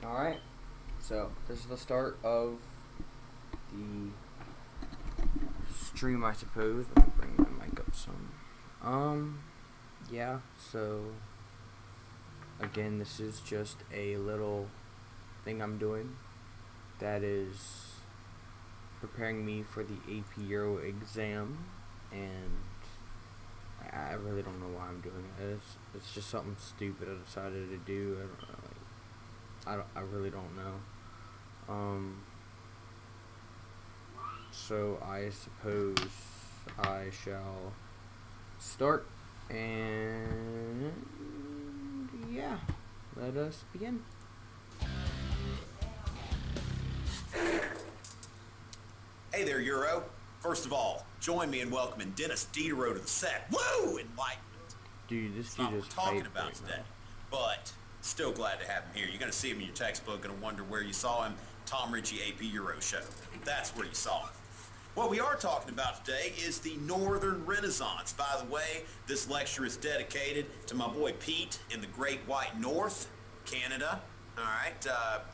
Alright, so this is the start of the stream, I suppose. Let me bring my mic up some. Yeah, so again, this is just a little thing I'm doing that is preparing me for the AP Euro exam, and I really don't know why I'm doing it. It's just something stupid I decided to do. I really don't know. So I suppose I shall start, and yeah, let us begin. Hey there, Euro. First of all, join me in welcoming Dennis Diderot to the set. Woo! Enlightenment. Dude, this That's dude not what is we're talking hype about right today. now. But still glad to have him here. You're going to see him in your textbook and wonder where you saw him. Tom Richy AP Euro show. That's where you saw him. What we are talking about today is the Northern Renaissance. By the way, this lecture is dedicated to my boy Pete in the Great White North, Canada. All right,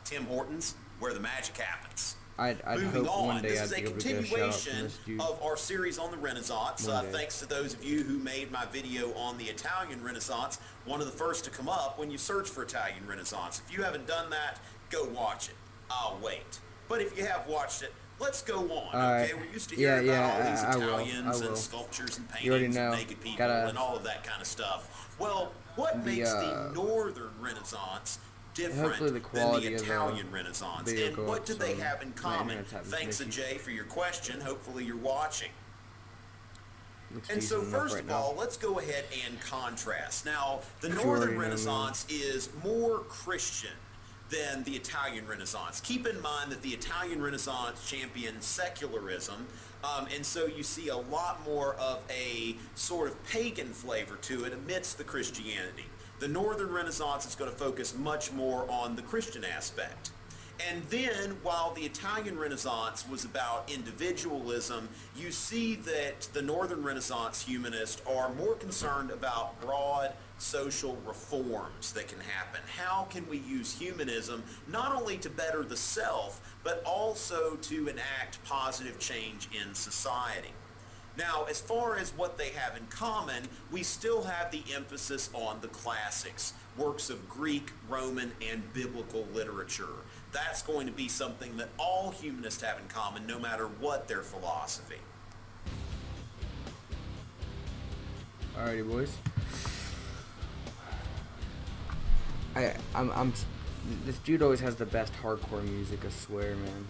Tim Hortons, where the magic happens. I'd Moving hope on, one day this I'd is a be able to get a shout out from continuation this dude. of our series on the Renaissance. One day. Thanks to those of you who made my video on the Italian Renaissance one of the first to come up when you search for Italian Renaissance. If you haven't done that, go watch it. I'll wait. But if you have watched it, let's go on, okay? We're used to hearing about all these Italians and sculptures and paintings and naked people and all of that kind of stuff. Well, what makes the Northern Renaissance different than the Italian Renaissance? And what do they have in common? Thanks to Jay for your question. Hopefully you're watching. And so first of all, let's go ahead and contrast. Now, the Northern Renaissance is more Christian than the Italian Renaissance. Keep in mind that the Italian Renaissance championed secularism, and so you see a lot more of a sort of pagan flavor to it amidst the Christianity. The Northern Renaissance is going to focus much more on the Christian aspect. And then, while the Italian Renaissance was about individualism, you see that the Northern Renaissance humanists are more concerned about broad social reforms that can happen. How can we use humanism not only to better the self, but also to enact positive change in society? Now, as far as what they have in common, we still have the emphasis on the classics, works of Greek, Roman, and biblical literature. That's going to be something that all humanists have in common, no matter what their philosophy. Alrighty, boys. This dude always has the best hardcore music, I swear, man.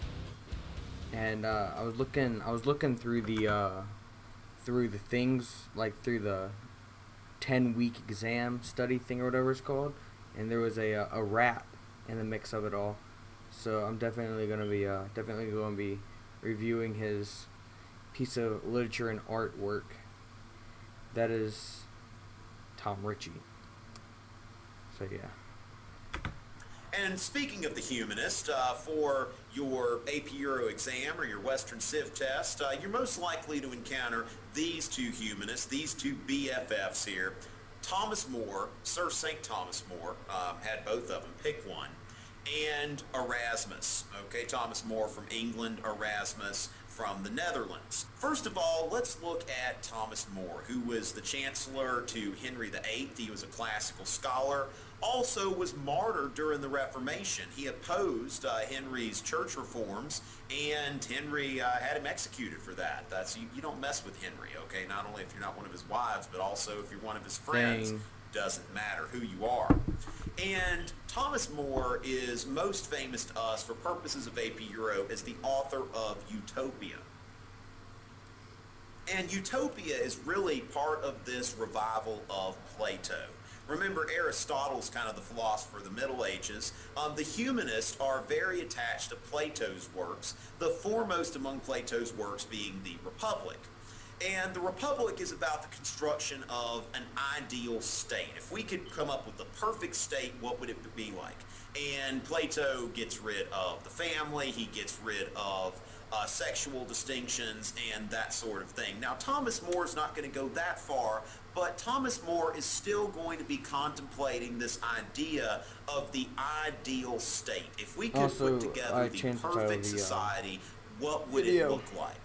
And I was looking through the things, like through the 10-week exam study thing or whatever it's called, and there was a rap in the mix of it all. So I'm definitely gonna be reviewing his piece of literature and artwork. That is Tom Richy. So yeah. And speaking of the humanist, for your AP Euro exam or your Western Civ test, you're most likely to encounter these two humanists, these two BFFs here. Thomas More, Sir St. Thomas More, had both of them, pick one, and Erasmus. Okay, Thomas More from England, Erasmus from the Netherlands. First of all, let's look at Thomas More, who was the Chancellor to Henry VIII. He was a classical scholar, also was martyred during the Reformation. He opposed Henry's church reforms, and Henry had him executed for that. You don't mess with Henry, okay? Not only if you're not one of his wives, but also if you're one of his friends. Doesn't matter who you are. And Thomas More is most famous to us for purposes of AP Euro as the author of Utopia. And Utopia is really part of this revival of Plato. Remember, Aristotle's kind of the philosopher of the Middle Ages. The humanists are very attached to Plato's works, the foremost among Plato's works being the Republic. And the Republic is about the construction of an ideal state. If we could come up with the perfect state, what would it be like? And Plato gets rid of the family, he gets rid of sexual distinctions and that sort of thing. Now, Thomas More is not going to go that far, but Thomas More is still going to be contemplating this idea of the ideal state. If we could put together the perfect society, what would it look like?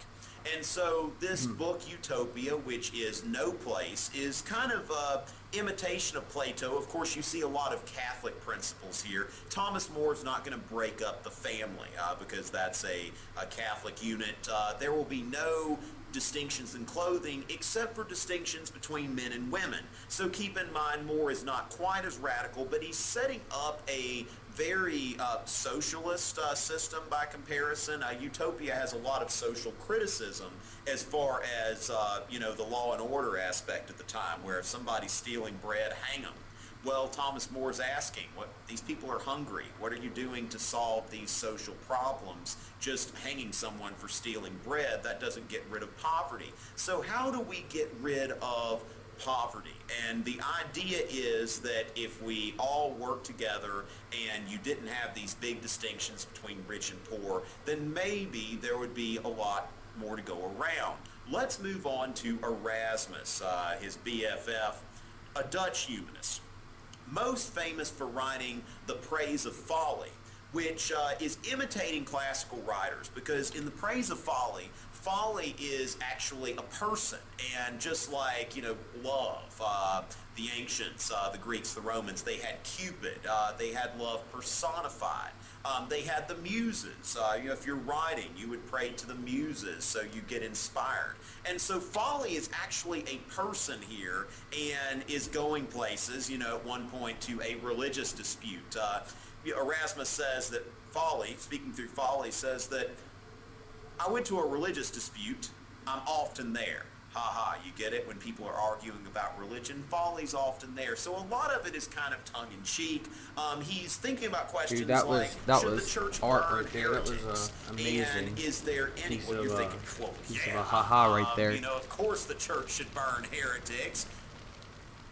And so this book, Utopia, which is No Place, is kind of an imitation of Plato. Of course, you see a lot of Catholic principles here. Thomas More is not going to break up the family because that's a Catholic unit. There will be no distinctions in clothing except for distinctions between men and women. So keep in mind, More is not quite as radical, but he's setting up a very socialist system by comparison. Utopia has a lot of social criticism as far as, you know, the law and order aspect at the time, where if somebody's stealing bread, hang them. Well, Thomas More's asking, these people are hungry. What are you doing to solve these social problems? Just hanging someone for stealing bread, that doesn't get rid of poverty. So how do we get rid of poverty? And the idea is that if we all work together and you didn't have these big distinctions between rich and poor, then maybe there would be a lot more to go around. Let's move on to Erasmus, his BFF, a Dutch humanist, most famous for writing The Praise of Folly, which is imitating classical writers, because in The Praise of Folly, folly is actually a person. And just like, you know, love, the ancients, the Greeks, the Romans, they had Cupid, they had love personified. They had the muses. You know, if you're writing, you would pray to the muses so you get inspired. And so folly is actually a person here and is going places, you know, at one point to a religious dispute. Erasmus says that folly, speaking through folly, says that I went to a religious dispute, I'm often there. Ha-ha, you get it? When people are arguing about religion, folly's often there. So a lot of it is kind of tongue-in-cheek. He's thinking about questions like, should the church burn heretics? That was amazing. And is there any, well, you're thinking, well, yeah, ha-ha right there. You know, of course the church should burn heretics.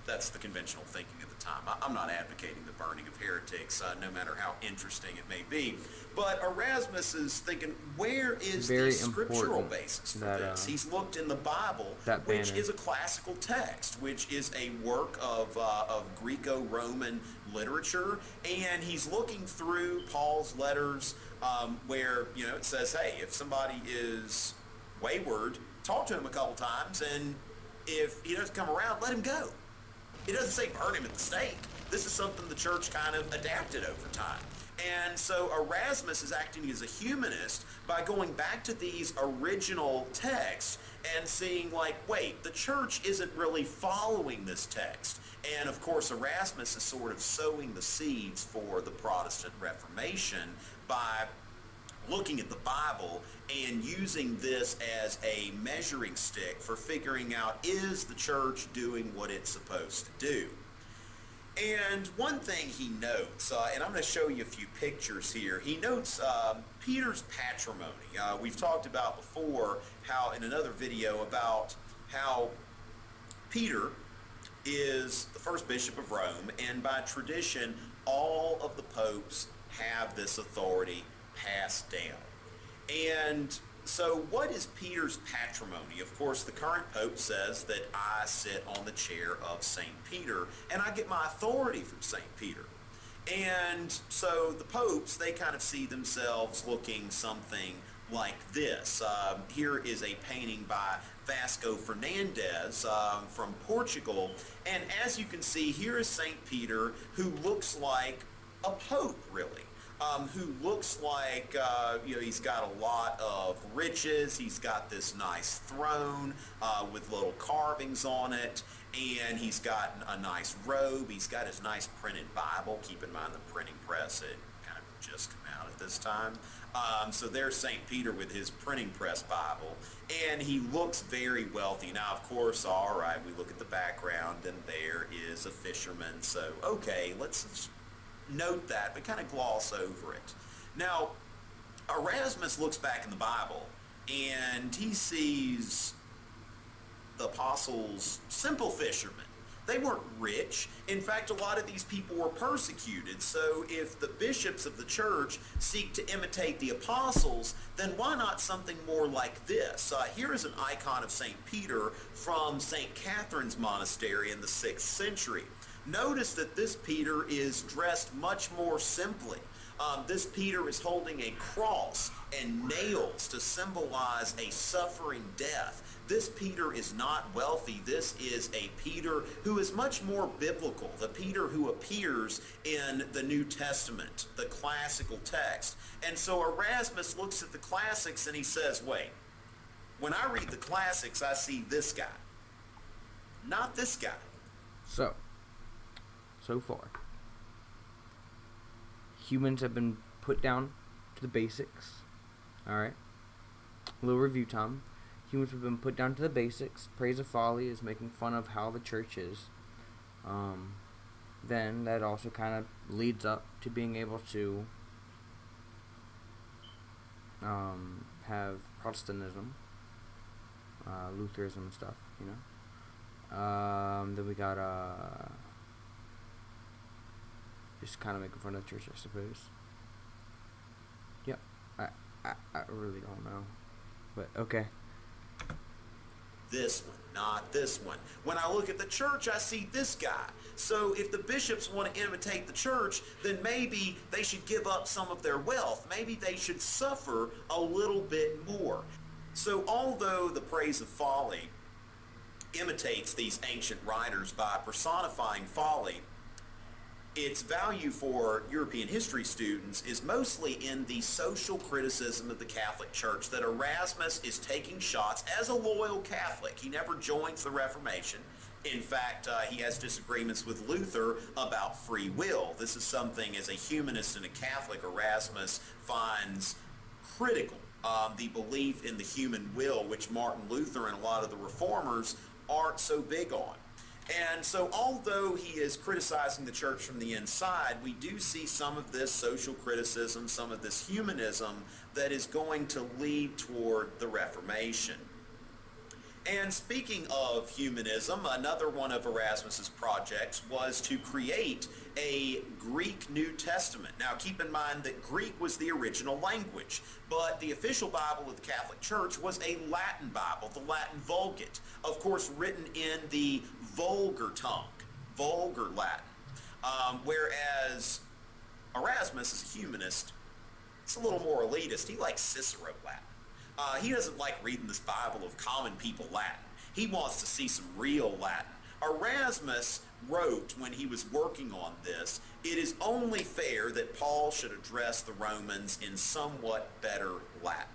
That's the conventional thinking at the time. I'm not advocating the burning of heretics, no matter how interesting it may be. But Erasmus is thinking, where is the scriptural basis for this? He's looked in the Bible, which is a classical text, which is a work of Greco-Roman literature, and he's looking through Paul's letters where, you know, it says, hey, if somebody is wayward, talk to him a couple times, and if he doesn't come around, let him go. It doesn't say burn him at the stake. This is something the church kind of adapted over time. And so Erasmus is acting as a humanist by going back to these original texts and seeing, like, wait, the church isn't really following this text. And of course Erasmus is sort of sowing the seeds for the Protestant Reformation by looking at the Bible and using this as a measuring stick for figuring out, is the church doing what it's supposed to do? And one thing he notes, and I'm going to show you a few pictures here, he notes Peter's patrimony. We've talked about before how, in another video, about how Peter is the first bishop of Rome, and by tradition, all of the popes have this authority passed down. And so what is Peter's patrimony? Of course, the current pope says that I sit on the chair of St. Peter, and I get my authority from St. Peter. And so the popes, they kind of see themselves looking something like this. Here is a painting by Vasco Fernandez from Portugal, and as you can see, here is St. Peter, who looks like a pope, really. Who looks like, you know, he's got a lot of riches, he's got this nice throne with little carvings on it, and he's got a nice robe, he's got his nice printed Bible. Keep in mind the printing press had kind of just come out at this time. So there's St. Peter with his printing press Bible, and he looks very wealthy. Now, of course, all right, we look at the background, and there is a fisherman, so okay, let's note that, but kind of gloss over it. Now, Erasmus looks back in the Bible, and he sees the apostles simple fishermen They weren't rich. In fact, a lot of these people were persecuted. So if the bishops of the church seek to imitate the apostles, then why not something more like this? Here is an icon of St. Peter from St. Catherine's Monastery in the 6th century. Notice that this Peter is dressed much more simply. This Peter is holding a cross and nails to symbolize a suffering death. This Peter is not wealthy. This is a Peter who is much more biblical, the Peter who appears in the New Testament, the classical text. And so Erasmus looks at the classics and he says, wait, when I read the classics, I see this guy, not this guy. So far, humans have been put down to the basics. Alright? A little review, Tom. Humans have been put down to the basics. Praise of folly is making fun of how the church is. Then that also kind of leads up to being able to have Protestantism, Lutheranism and stuff, you know. Then we got just kind of making fun of the church, I suppose. Yep. I really don't know. But, okay. This one, not this one. When I look at the church, I see this guy. So if the bishops want to imitate the church, then maybe they should give up some of their wealth. Maybe they should suffer a little bit more. So although the praise of folly imitates these ancient writers by personifying folly, its value for European history students is mostly in the social criticism of the Catholic Church that Erasmus is taking shots as a loyal Catholic. He never joins the Reformation. In fact, he has disagreements with Luther about free will. This is something, as a humanist and a Catholic, Erasmus finds critical. The belief in the human will, which Martin Luther and a lot of the reformers aren't so big on. And so although he is criticizing the church from the inside, we do see some of this social criticism, some of this humanism that is going to lead toward the Reformation. And speaking of humanism, another one of Erasmus's projects was to create a Greek New Testament. Now keep in mind that Greek was the original language, but the official Bible of the Catholic Church was a Latin Bible, the Latin Vulgate, of course written in the vulgar tongue, vulgar Latin. Whereas Erasmus, as a humanist, it's a little more elitist. He likes Cicero Latin. He doesn't like reading this Bible of common people Latin. He wants to see some real Latin. Erasmus wrote when he was working on this, it is only fair that Paul should address the Romans in somewhat better Latin.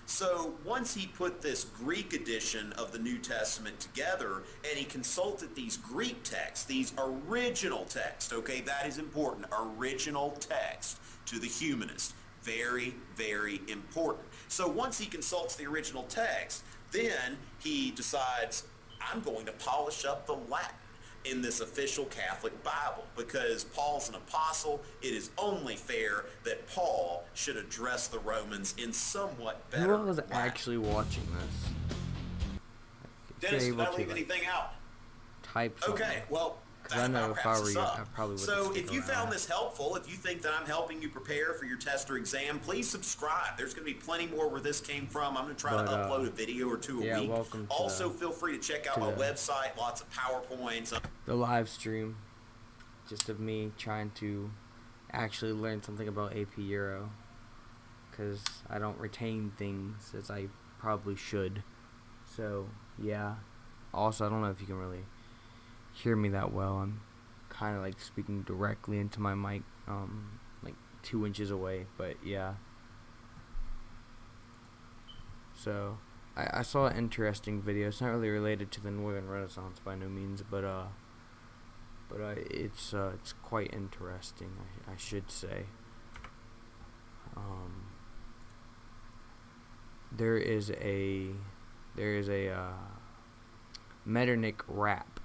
So once he put this Greek edition of the New Testament together and he consulted these Greek texts, these original texts, okay, that is important, original text to the humanist. Very, very important. So once he consults the original text, then he decides, I'm going to polish up the Latin in this official Catholic Bible because Paul's an apostle. It is only fair that Paul should address the Romans in somewhat better Who was Latin. actually watching this? Dennis, did I leave anything out? Type something. Okay, well, Because I know if I were you, I probably would. So if you found this helpful, if you think that I'm helping you prepare for your test or exam, please subscribe. There's going to be plenty more where this came from. I'm going to try to upload a video or two a week. Welcome to also, feel free to check out my website. Lots of PowerPoints. The live stream, just of me trying to actually learn something about AP Euro, because I don't retain things as I probably should. So yeah. Also, I don't know if you can really hear me that well. I'm kind of like speaking directly into my mic, like 2 inches away, but yeah. So I saw an interesting video. It's not really related to the Northern Renaissance by no means, but it's quite interesting, I should say. There is a Metternich rap,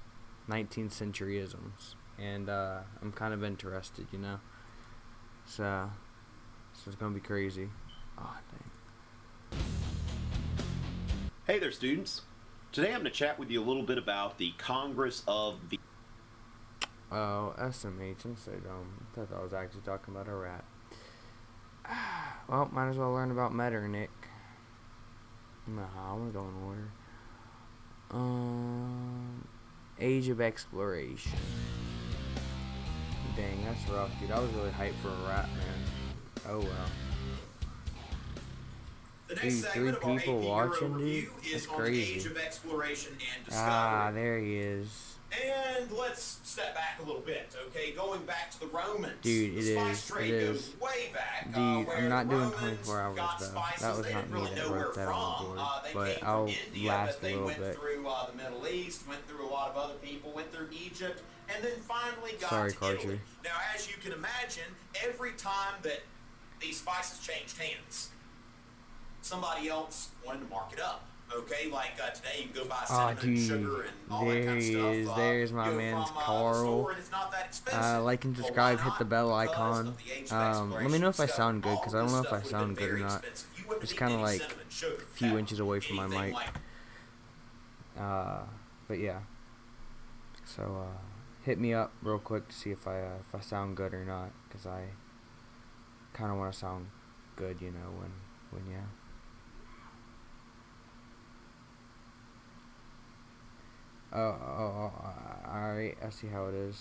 19th century isms, and I'm kind of interested, you know. So it's gonna be crazy. Oh dang. Hey there, students. Today I'm going to chat with you a little bit about the Congress of Oh, SMH, I'm so dumb. I thought I was actually talking about a rat. Well, might as well learn about Metternich. Nah, I'm gonna go in order. Age of Exploration. Dang, that's rough, dude. I was really hyped for a rat, man. Oh well. The next Dude, 3 segment of our people AP watching, Euro dude? review is That's on the Age crazy. of Exploration and Discovery. Ah, there he is. And let's step back a little bit, okay? Going back to the Romans. Dude, the spice trade goes way back. Dude, where I'm not the doing Romans 24 hours got though. spices That was they not didn't me really that know where wrote that on the from. board. They But came I'll from India, last but they a little went bit. through the Middle East, went through a lot of other people, went through Egypt, and then finally got Sorry, to Carter. Italy. Now, as you can imagine, every time that these spices changed hands, somebody else wanted to mark it up. Okay, like today you can go buy cinnamon and sugar and all that kind of stuff. There he is. There's my man's Carl. And it's not that expensive. Like and subscribe, hit the bell icon. Let me know if I sound good, because I don't know if I sound good or not. It's kind of like a few inches away from my mic. But yeah. So hit me up real quick to see if I sound good or not, because I kind of want to sound good, you know, when yeah. Alright, I see how it is.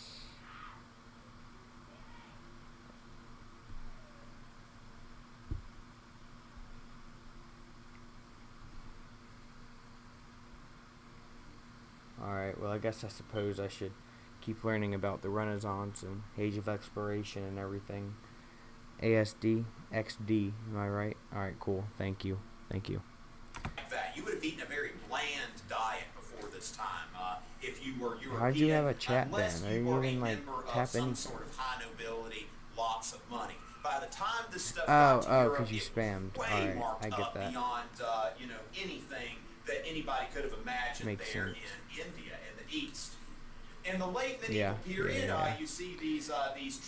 Alright, well, I suppose I should keep learning about the Renaissance and Age of Exploration and everything. ASD, XD, am I right? Alright, cool, thank you. That you would have eaten a very bland diet before this time. If you were European, how'd you have a chat ban? unless Are you you were even a like member tap of some anything? sort of high nobility, lots of money. By the time this stuff got to Europe, because you it spammed. way Alright, marked I get up that. beyond you know, anything that anybody could have imagined Makes there sense. in India and the East. In the late medieval period, you see these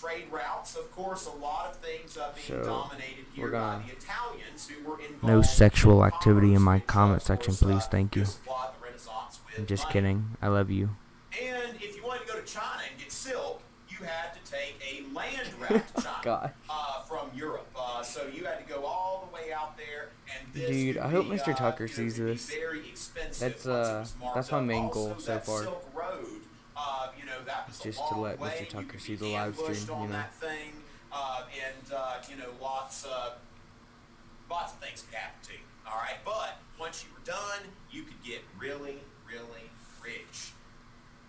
trade routes. Of course, a lot of things being dominated here by the Italians, who were involved. No sexual activity in my which, comment of section, course, please. Thank you. supplied the Renaissance with I'm just money. kidding. I love you. And if you wanted to go to China and get silk, you had to take a land route to China from Europe. So you had to go all the way out there. And this Dude, I hope Mr. Tucker you know, sees could be this. very expensive once it was marked That's my up. main Also, goal so that far. Silk Road, you know, that was Just a to long let way. Mr. You Tucker could see be the live ambushed stream, on you know. that thing, you know, lots of things could happen to you. All right, but once you were done, you could get really, really rich.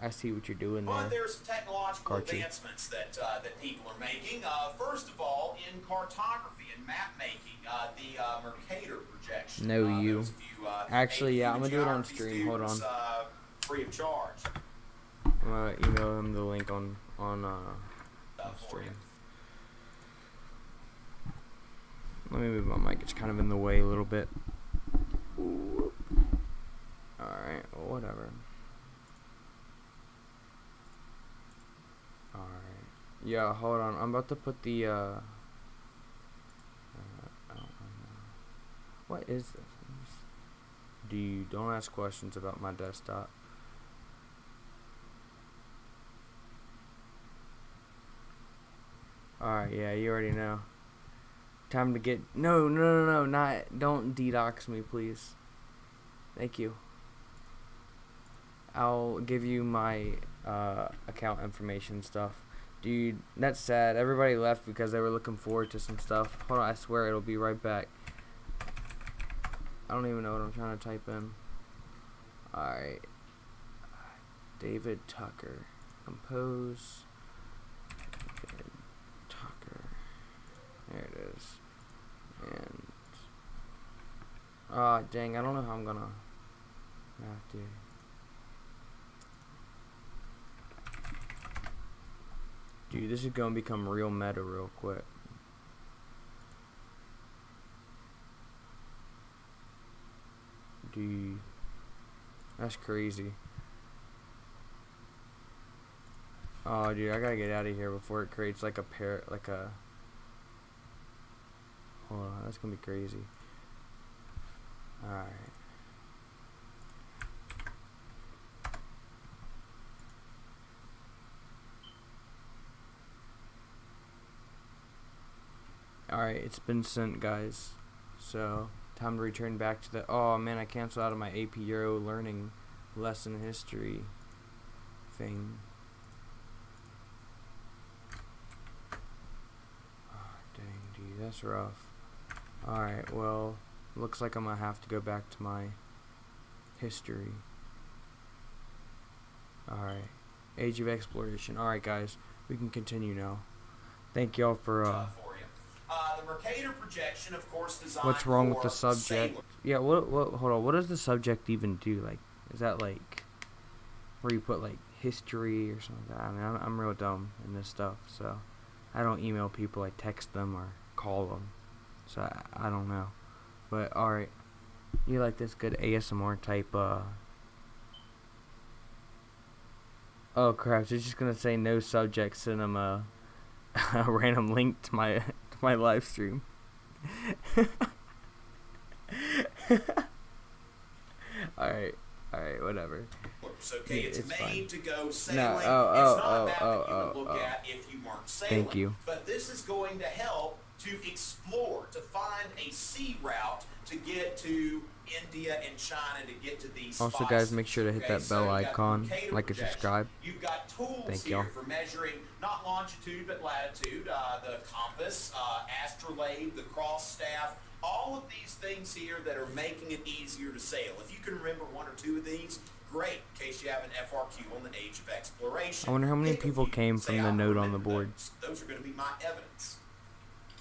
I see what you're doing there. But there's some technological Cartoon. advancements that people are making. First of all, in cartography and map making, the Mercator projection. No, you. Those of you, Actually, yeah, I'm gonna do it on geography stream. Hold on. students, free of charge. I'm gonna email him the link on For you. stream. Let me move my mic. It's kind of in the way a little bit. Alright, well, whatever. Alright. Yeah, hold on. I'm about to put the, what is this? Don't ask questions about my desktop. Alright, yeah, you already know. Time to get, no, don't DDoS me, please. Thank you. I'll give you my account information stuff. Dude, that's sad. Everybody left because they were looking forward to some stuff. Hold on, I swear it'll be right back. I don't even know what I'm trying to type in. Alright. David Tucker. Compose. David Tucker. There it is. And dang, I don't know how I'm gonna have to. Dude, this is gonna become real meta real quick. Dude, that's crazy. Oh, dude, I gotta get out of here before it creates like a hold on, that's gonna be crazy. Alright. Alright, it's been sent, guys. So, time to return back to the... Oh, man, I canceled out of my AP Euro learning lesson history thing. Oh, dang, dude, that's rough. Alright, well, looks like I'm gonna have to go back to my history. Alright. Age of Exploration. Alright, guys, we can continue now. Thank y'all for the Mercator projection, of course, designed what's wrong with the for subject? sailors. Yeah, what hold on, what does the subject even do? Like, is that like where you put like history or something? I mean, I'm real dumb in this stuff, so I don't email people, I text them or call them. So I don't know. But alright. You like this good ASMR type oh crap, it's just gonna say no subject, send them a random link to my live stream. Alright, whatever. Okay, Yeah, it's it's made fine. to go sailing. No, It's not a map that you oh, would look oh. at if you weren't sailing. Thank you. But this is going to help to explore, to find a sea route to get to India and China, to get to these Also, spots. guys, make sure to hit that bell you've got icon, Mercator like and projection. subscribe. You've got tools Thank here y'all. for measuring not longitude but latitude, the compass, astrolabe, the cross staff, all of these things here that are making it easier to sail. If you can remember one or two of these, great, in case you have an FRQ on the Age of Exploration. I wonder how many Pick a people few. came Say, from the "I note on the remember board." those are going to be my evidence.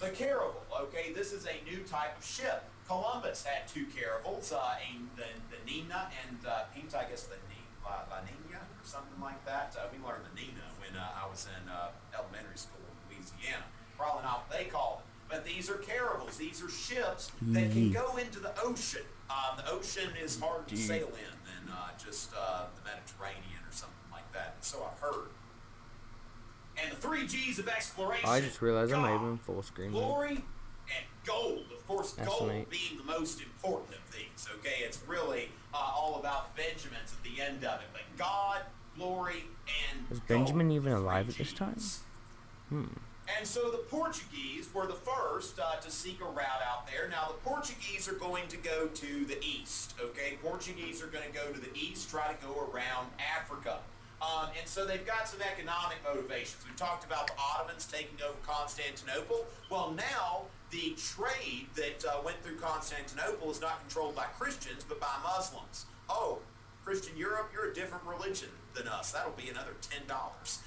The caravel, okay, this is a new type of ship. Columbus had two caravels, the Nina and Pinta, I guess La Nina or something like that. We learned the Nina when I was in elementary school in Louisiana. Probably not what they called it. But these are caravels. These are ships that can go into the ocean. The ocean is harder to sail in than just the Mediterranean or something like that. So I've heard. And the 3 G's of exploration. I just realized I'm not God, even full screen. glory and gold. Of course, gold Estimate. being the most important of these. Okay, it's really all about Benjamins at the end of it. But God, glory, and Is gold, Benjamin even the alive 3 at this time? Gs. Hmm. And so the Portuguese were the first to seek a route out there. Now, the Portuguese are going to go to the east, okay? Portuguese are going to go to the east, try to go around Africa. And so they've got some economic motivations. We talked about the Ottomans taking over Constantinople. Well, now the trade that went through Constantinople is not controlled by Christians, but by Muslims. Oh, Christian Europe, you're a different religion than us. That'll be another $10.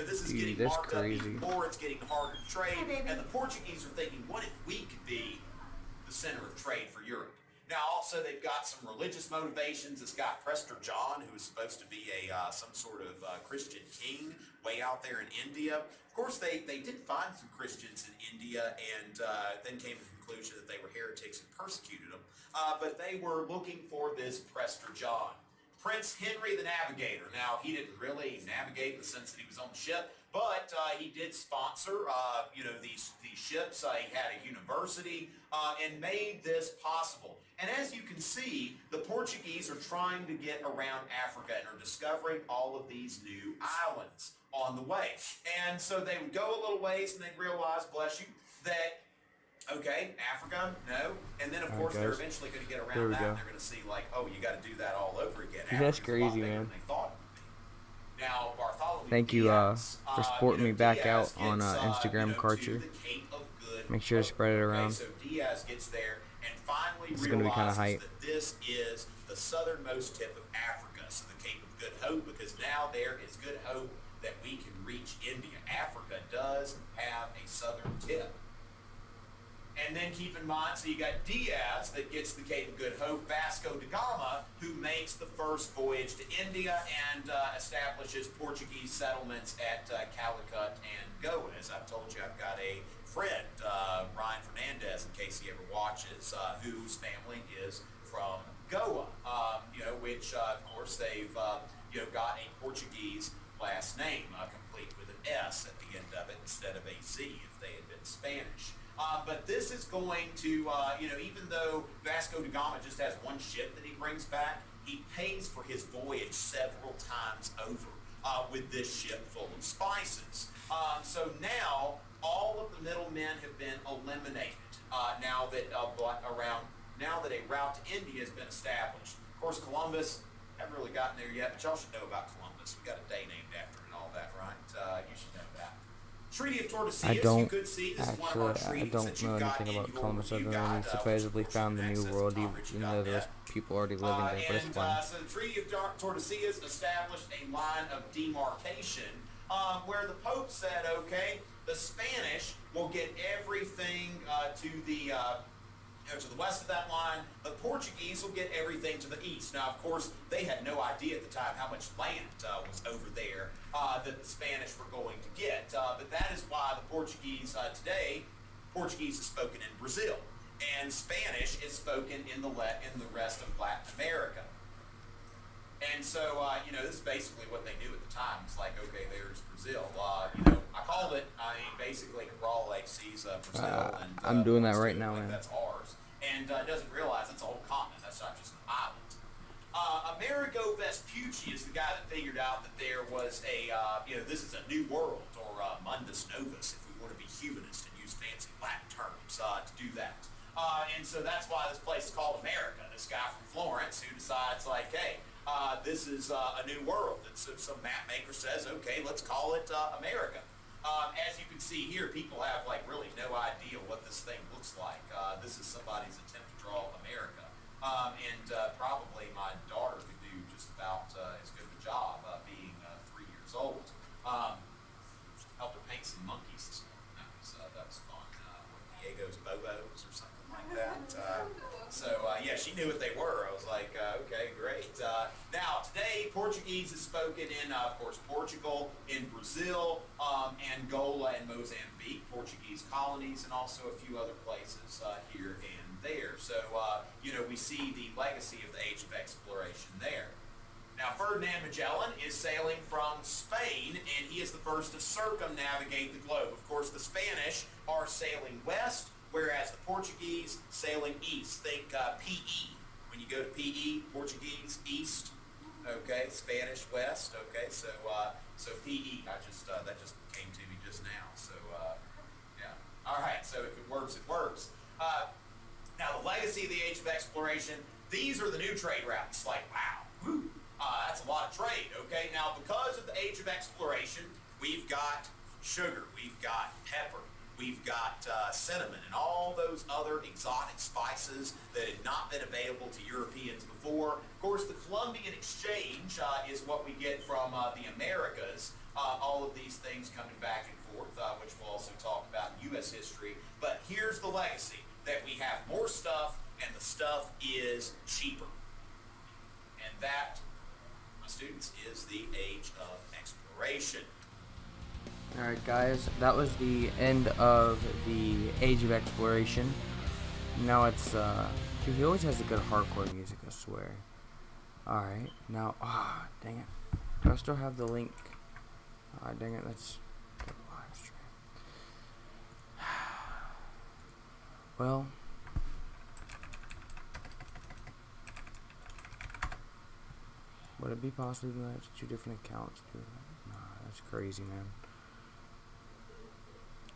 This is getting that's marked crazy. up even more. It's getting harder to trade. Hi, baby. And the Portuguese are thinking, what if we could be the center of trade for Europe? Now, also, they've got some religious motivations. It's got Prester John, who is supposed to be some sort of Christian king way out there in India. Of course, they did find some Christians in India and then came to the conclusion that they were heretics and persecuted them. But they were looking for this Prester John. Prince Henry the Navigator. Now, he didn't really navigate in the sense that he was on the ship, but he did sponsor, these ships. He had a university and made this possible. And as you can see, the Portuguese are trying to get around Africa and are discovering all of these new islands on the way. And so they would go a little ways and they'd realize, bless you, that okay, Africa, no. And then, of course, they're eventually going to get around that, and they're going to see, like, oh, you got to do that all over again. That's Africa's a lot crazy, bigger man. than they thought it would be. Now, Bartholomew Thank you Diaz, for supporting me back Diaz out on gets, Instagram, to Karcher. the Cape of Good Make sure to Hope. spread it around. Okay, so Diaz gets there and finally This is gonna be kinda realizes hype. that this is the southernmost tip of Africa, so the Cape of Good Hope, because now there is good hope that we can reach India. Africa does have a southern tip. And then keep in mind, so you got Diaz that gets the Cape of Good Hope, Vasco da Gama, who makes the first voyage to India and establishes Portuguese settlements at Calicut and Goa. As I've told you, I've got a friend, Ryan Fernandez, in case he ever watches, whose family is from Goa, which, of course, they've, got a Portuguese last name, complete with an S at the end of it instead of a Z if they had been Spanish. But this is going to, even though Vasco da Gama just has one ship that he brings back, he pays for his voyage several times over with this ship full of spices. So now all of the middle men have been eliminated now that a route to India has been established. Of course, Columbus, haven't really gotten there yet, but y'all should know about Columbus. We got a day named after it and all that, right? You should know that. Treaty of Tordesillas, you could see, this is one of our treaties that you've got in your, Columbus other than he supposedly found the New World, even though there's people already living there, but it's fine. So the Treaty of Tordesillas established a line of demarcation where the Pope said, okay, the Spanish will get everything to the west of that line. The Portuguese will get everything to the east. Now, of course, they had no idea at the time how much land was over there that the Spanish were going to get. But that is why the Portuguese today, Portuguese is spoken in Brazil, and Spanish is spoken in the rest of Latin America. And so, this is basically what they knew at the time. It's like, okay, there's Brazil. I called it, basically, Cabral Lake sees Brazil. And, I'm doing that right now, man. That's ours. And doesn't realize it's a whole continent. That's not just an island. Amerigo Vespucci is the guy that figured out that there was this is a new world, or mundus novus, if we want to be humanist and use fancy Latin terms to do that. And so that's why this place is called America. This guy from Florence who decides, like, hey, this is a new world. And so some map maker says, okay, let's call it America. As you can see here, people have really no idea what this thing looks like. This is somebody's attempt to draw America. And probably my daughter could do just about as good of a job being 3 years old. Helped her paint some monkeys this morning. That was fun. Diego's Bobos or something like that. Yeah, she knew what they were. I was like, okay, great. Now, today, Portuguese is spoken in, of course, Portugal, in Brazil, Angola, and Mozambique, Portuguese colonies, and also a few other places here and there. So, we see the legacy of the age of exploration there. Now, Ferdinand Magellan is sailing from Spain, and he is the first to circumnavigate the globe. Of course, the Spanish are sailing west, whereas the Portuguese sailing east. Think PE. When you go to PE, Portuguese east, okay, Spanish west, okay. So PE. That just came to me just now. So yeah. All right. So if it works, it works. Now the legacy of the age of exploration. These are the new trade routes. Like, wow, whew, that's a lot of trade. Okay. Now because of the age of exploration, we've got sugar, we've got pepper, we've got cinnamon and all those other exotic spices that had not been available to Europeans before. Of course, the Columbian Exchange is what we get from the Americas. All of these things coming back and forth, which we'll also talk about in U.S. history. But here's the legacy, that we have more stuff, and the stuff is cheaper. And that, my students, is the age of exploration. Alright guys, that was the end of the Age of Exploration. Now it's, dude, he always has the good hardcore music, I swear. Alright, now, dang it. Do I still have the link? Dang it, let's go live stream. Well. Would it be possible to have 2 different accounts? Nah, that's crazy, man.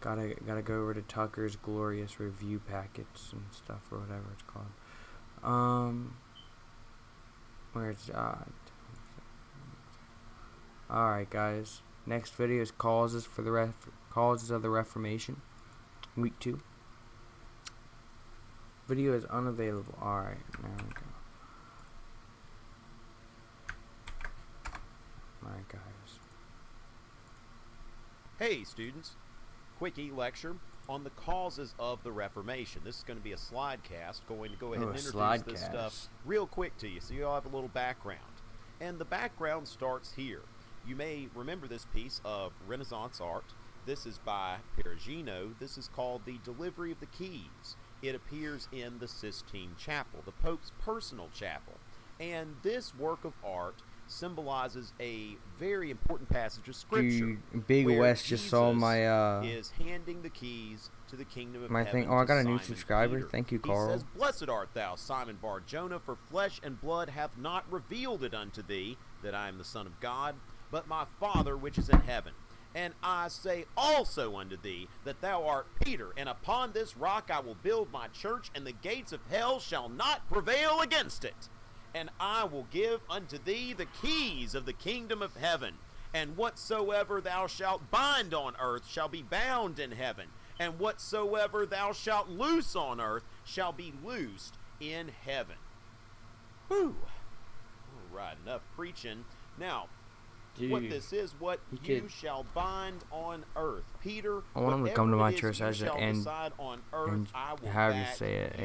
Gotta go over to Tucker's Glorious Review Packets and stuff, or whatever it's called. Where it's alright guys. Next video is causes of the Reformation. Week 2. Video is unavailable. Alright, there we go. Alright guys. Hey students. Quick e-lecture on the causes of the Reformation. This is going to be a slide cast. Going to go ahead and introduce this stuff real quick to you so you'll have a little background. And the background starts here. You may remember this piece of Renaissance art. This is by Perugino. This is called The Delivery of the Keys. It appears in the Sistine Chapel, the Pope's personal chapel. And this work of art symbolizes a very important passage of scripture. Dude, Big West just saw my is handing the keys to the kingdom of my heaven. thing. Oh, I got a new Simon subscriber. Peter. Thank you, He Carl. says, "Blessed art thou, Simon Bar-Jonah, for flesh and blood hath not revealed it unto thee, that I am the Son of God, but my Father which is in heaven. And I say also unto thee that thou art Peter, and upon this rock I will build my church, and the gates of hell shall not prevail against it. And I will give unto thee the keys of the kingdom of heaven. And whatsoever thou shalt bind on earth shall be bound in heaven, and whatsoever thou shalt loose on earth shall be loosed in heaven. Whew. All right, enough preaching. Now, Dude, what this is, what you shall bind on earth. Peter, I want him to come to my church as an and on earth, and I will how do you back say it?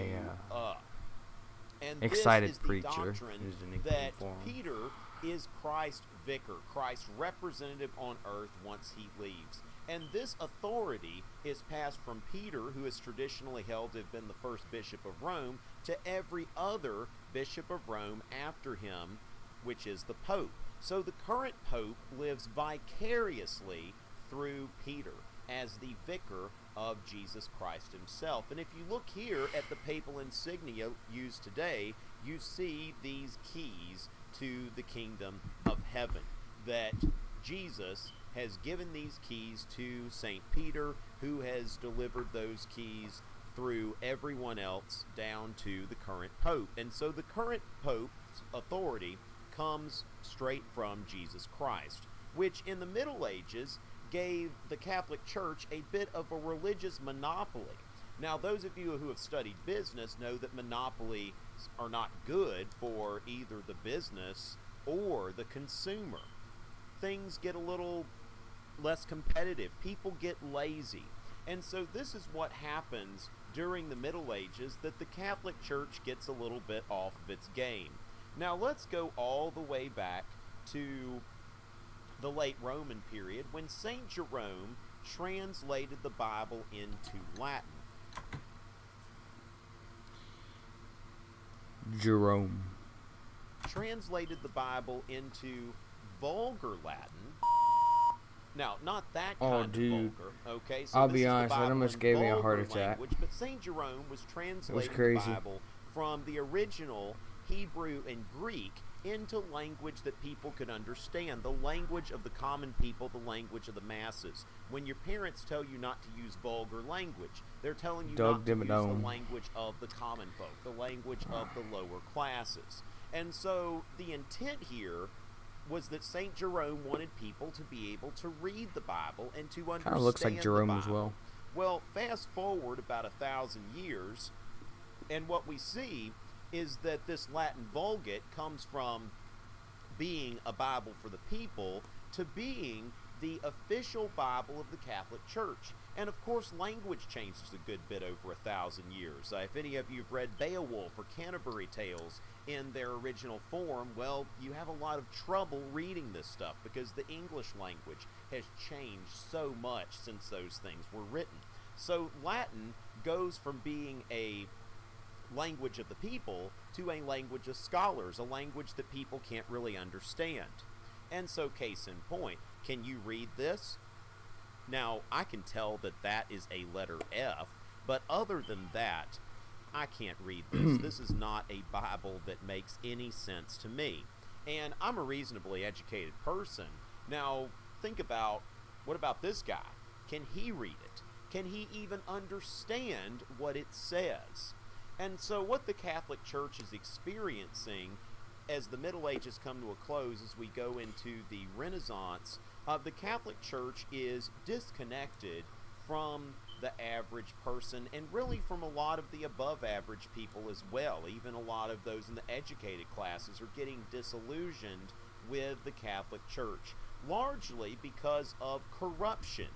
And excited this is preacher the doctrine is the nickname that for him. Peter is Christ's vicar, Christ's representative on earth once he leaves. And this authority is passed from Peter, who is traditionally held to have been the first bishop of Rome, to every other bishop of Rome after him, which is the Pope. So the current Pope lives vicariously through Peter as the vicar of Jesus Christ himself. And if you look here at the papal insignia used today, you see these keys to the kingdom of heaven, that Jesus has given these keys to St. Peter, who has delivered those keys through everyone else down to the current Pope. And so the current Pope's authority comes straight from Jesus Christ, which in the Middle Ages gave the Catholic Church a bit of a religious monopoly. Now, those of you who have studied business know that monopolies are not good for either the business or the consumer. Things get a little less competitive. People get lazy. And so this is what happens during the Middle Ages, that the Catholic Church gets a little bit off of its game. Now, let's go all the way back to the late Roman period, when St. Jerome translated the Bible into Latin. Jerome Translated the Bible into vulgar Latin. Now, not that kind of vulgar, okay? So I'll this be is the honest, that Bible almost in gave me a heart vulgar attack. language, but St. Jerome was translating the crazy. Bible from the original Hebrew and Greek into language that people could understand, the language of the common people, the language of the masses. When your parents tell you not to use vulgar language, they're telling you not to use the language of the common folk, the language of the lower classes. And so the intent here was that St. Jerome wanted people to be able to read the Bible and to understand kind of looks like Jerome the as Bible. well. Well, fast forward about 1,000 years, and what we see is that this Latin Vulgate comes from being a Bible for the people to being the official Bible of the Catholic Church. And of course, language changes a good bit over 1,000 years. If any of you have read Beowulf or Canterbury Tales in their original form, well, you have a lot of trouble reading this stuff because the English language has changed so much since those things were written. So Latin goes from being a language of the people to a language of scholars, a language that people can't really understand. And so, case in point, can you read this? Now, I can tell that that is a letter F, but other than that, I can't read this. This is not a Bible that makes any sense to me. And I'm a reasonably educated person. Now, think about, what about this guy? Can he read it? Can he even understand what it says? And so what the Catholic Church is experiencing as the Middle Ages come to a close, as we go into the Renaissance, the Catholic Church is disconnected from the average person, and really from a lot of the above average people as well. Even a lot of those in the educated classes are getting disillusioned with the Catholic Church, largely because of corruption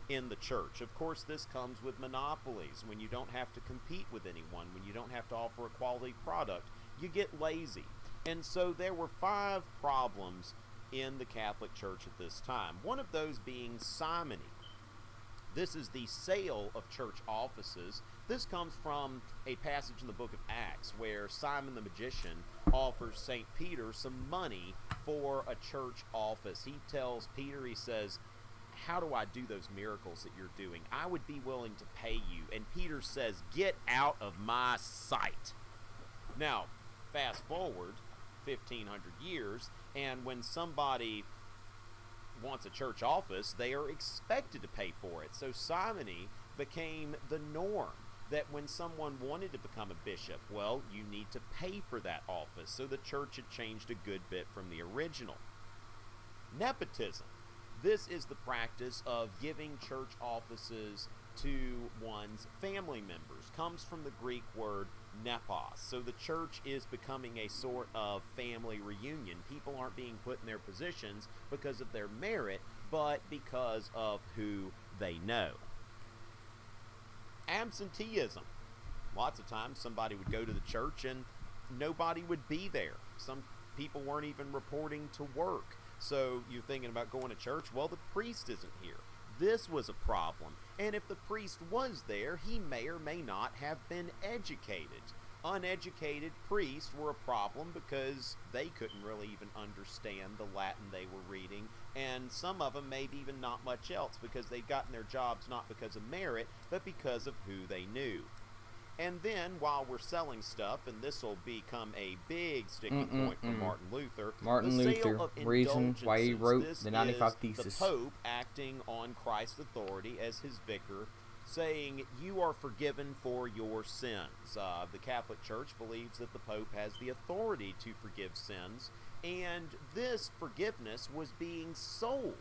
in the church. Of course, this comes with monopolies. When you don't have to compete with anyone, when you don't have to offer a quality product, you get lazy. And so there were 5 problems in the Catholic Church at this time. One of those being simony. This is the sale of church offices. This comes from a passage in the book of Acts where Simon the magician offers St. Peter some money for a church office. He tells Peter, he says, "How do I do those miracles that you're doing? I would be willing to pay you." And Peter says, "Get out of my sight." Now, fast forward 1,500 years, and when somebody wants a church office, they are expected to pay for it. So simony became the norm, that when someone wanted to become a bishop, well, you need to pay for that office. So the church had changed a good bit from the original. Nepotism. This is the practice of giving church offices to one's family members. Comes from the Greek word nepos. So the church is becoming a sort of family reunion. People aren't being put in their positions because of their merit, but because of who they know. Absenteeism. Lots of times somebody would go to the church and nobody would be there. Some people weren't even reporting to work. So you're thinking about going to church? Well, the priest isn't here. This was a problem. And if the priest was there, he may or may not have been educated. Uneducated priests were a problem because they couldn't really even understand the Latin they were reading, and some of them maybe even not much else, because they'd gotten their jobs not because of merit, but because of who they knew. And then, while we're selling stuff, and this will become a big sticking point for Martin Luther, the sale of reason why he wrote the 95 Thesis. The Pope acting on Christ's authority as his vicar, saying, you are forgiven for your sins. The Catholic Church believes that the Pope has the authority to forgive sins, and this forgiveness was being sold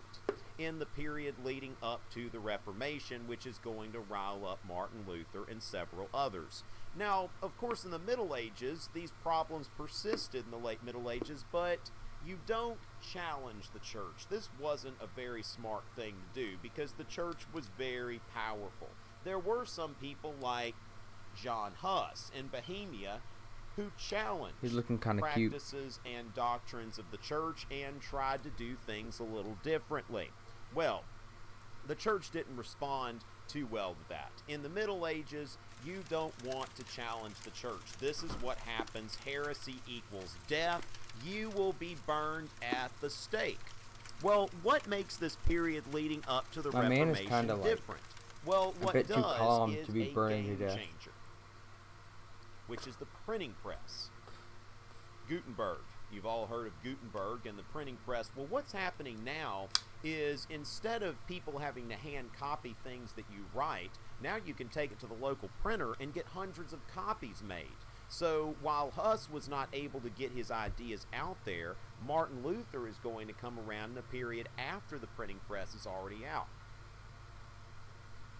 in the period leading up to the Reformation, which is going to rile up Martin Luther and several others. Now, of course, in the Middle Ages, these problems persisted in the late Middle Ages, but you don't challenge the church. This wasn't a very smart thing to do because the church was very powerful. There were some people like John Huss in Bohemia who challenged practices and doctrines of the church and tried to do things a little differently. Well, the church didn't respond too well to that. In the Middle Ages, you don't want to challenge the church. This is what happens. Heresy equals death. You will be burned at the stake. Well, what makes this period leading up to the Reformation different? Well, what it does is a game changer, which is the printing press. Gutenberg. You've all heard of Gutenberg and the printing press. Well, what's happening now is instead of people having to hand copy things that you write, now you can take it to the local printer and get hundreds of copies made. So while Huss was not able to get his ideas out there, Martin Luther is going to come around in a period after the printing press is already out.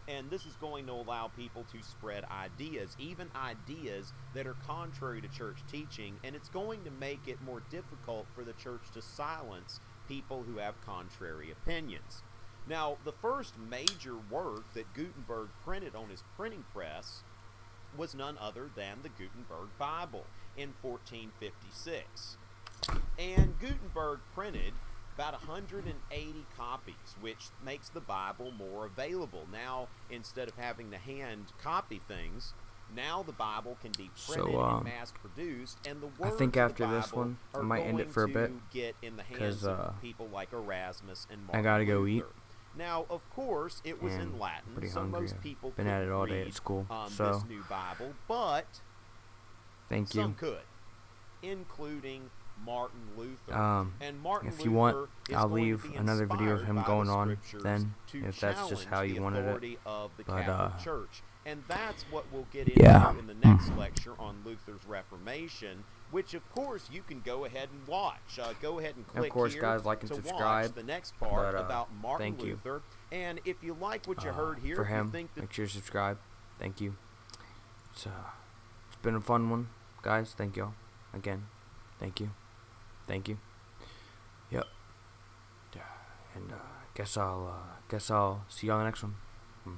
And this is going to allow people to spread ideas, even ideas that are contrary to church teaching, and it's going to make it more difficult for the church to silence people who have contrary opinions. Now, the first major work that Gutenberg printed on his printing press was none other than the Gutenberg Bible in 1456. And Gutenberg printed about 180 copies, which makes the Bible more available. Now, instead of having to hand copy things, now the Bible can be printed and mass-produced, and the words I think after of the Bible this one, I are might end it for a bit, get in the hands of people like Erasmus and Martin I gotta go Luther. eat. Now, of course, it was in Latin, so most people been at it all day at school. So this new Bible, but thank you. Some could, including Martin Luther. And Martin if you Luther want, is I'll going leave to be another video of him inspired by going the on scriptures then, to if that's just how you challenge wanted the it. authority of the But, Catholic Church. And that's what we'll get into in the next lecture on Luther's Reformation, which of course you can go ahead and watch. Go ahead and click here guys, like and to subscribe. watch the next part about Martin thank you. Luther. And if you like what you heard here, for him, if you think that make sure to subscribe. Thank you. It's been a fun one, guys. Thank y'all again. Thank you. Thank you. Yep. And guess I'll see y'all in the next one.